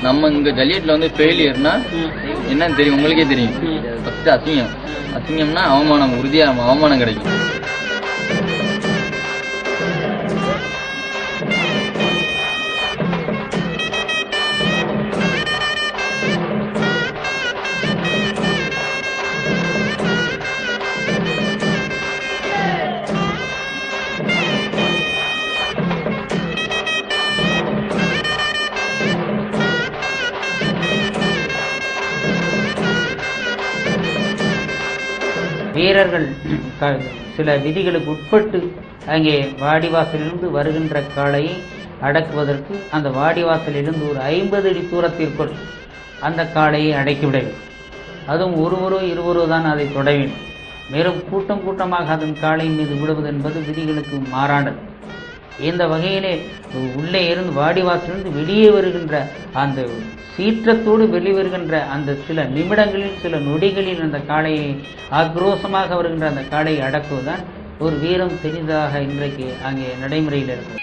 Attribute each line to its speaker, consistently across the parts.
Speaker 1: நம்ம இங்க ஜல்லிக்கட்டுல வந்து ஃபெயிலியர்னா என்னன்னு தெரியும், உங்களுக்கே தெரியும். ஃபர்ஸ்ட் அசிங்கம். அசிங்கம்னா அவமானம், உறுதியா அவமானம் கிடைக்கும்.
Speaker 2: வீரர்கள் சில விதிகளுக்கு உட்பட்டு அங்கே வாடிவாசலிலிருந்து வருகின்ற காளையை அடக்குவதற்கு அந்த வாடிவாசலிலிருந்து ஒரு 50 அடி தூரத்திற்குள் அந்த காளையை அடக்கிவிட வேண்டும். அதுவும் ஒருவரோ இருவரோ தான் அதை தொட வேண்டும். மேலும் கூட்டம் கூட்டமாக அதன் காளையின் மீது விடுவது என்பது விதிகளுக்கு மாறானது. இந்த வகையிலே உள்ளே இருந்து வாடிவாசலிருந்து வெளியே வருகின்ற அந்த சீற்றத்தோடு வெளிவருகின்ற அந்த சில நிமிடங்களில் சில நொடிகளில் அந்த காளையை ஆக்ரோஷமாக வருகின்ற அந்த காளையை அடக்குவதுதான் ஒரு வீரம் தெரிந்ததாக இன்றைக்கு அங்கே நடைமுறையில் இருக்கும்.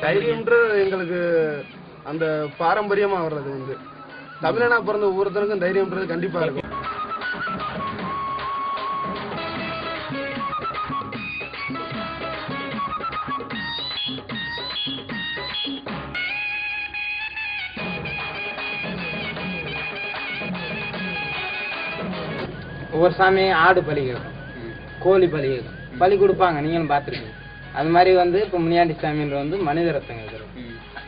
Speaker 3: தைரியம்ன்றது எங்களுக்கு அந்த பாரம்பரியமா வர்றது வந்து தமிழனா பிறந்த ஒவ்வொருத்தருக்கும் தைரியம்ன்றது கண்டிப்பா இருக்கும்.
Speaker 4: ஒவ்வொரு சாமியும் ஆடு பலி கேட்கும், கோழி பலி கேட்கும், பலி கொடுப்பாங்க, நீங்களும் பார்த்துருக்கீங்க. அது மாதிரி வந்து இப்போ முனியாண்டி சாமின்ற வந்து மனித ரத்தம் கேட்குறது.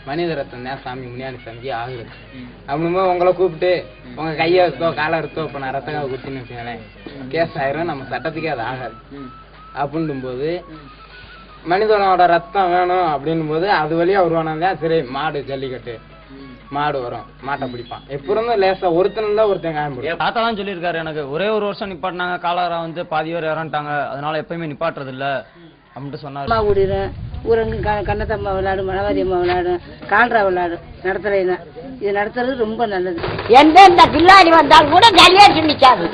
Speaker 4: மனித ரத்தம் தான் சாமி முனியாண்டி சாமிக்கு ஆகுது. அப்படிங்கும்போது உங்களை கூப்பிட்டு உங்க கையை எடுத்தோ காலை எடுத்தோ இப்போ நான் ரத்தக்காக குத்தின்னு வச்சுங்களேன், கேஸ் ஆயிரும், நம்ம சட்டத்துக்கே அது ஆகாது. அப்படின்னும் போது மனிதனோட ரத்தம் வேணும் அப்படின்னும் போது அது வழியா வருவானா, சரி மாடு ஜல்லிக்கட்டு மாடு வரும், மாட்டை பிடிப்பான். எப்ப இருந்தும் லேசா ஒருத்தன் தான் ஒருத்தன் காயம் முடியும்.
Speaker 1: தாத்தா தான் சொல்லியிருக்காரு, எனக்கு ஒரே ஒரு வருஷம் நிப்பாட்டினாங்க, காலாரா வந்து பாதி பேர் இறந்துட்டாங்க, அதனால எப்பயுமே நிப்பாட்டுறது இல்லை அப்படின்ட்டு சொன்னார்.
Speaker 5: அம்மா கூடிடும், ஊரங்கு கண்ணத்தம்மா விளையாடும், மணவாதி அம்மா விளையாடும், கால்ரா விளையாடும். நடத்துறேன் இது நடத்துறது ரொம்ப நல்லது.
Speaker 6: எந்தெந்த பிள்ளாடி வந்தாலும் கூட ஜல்லியா நிக்காது.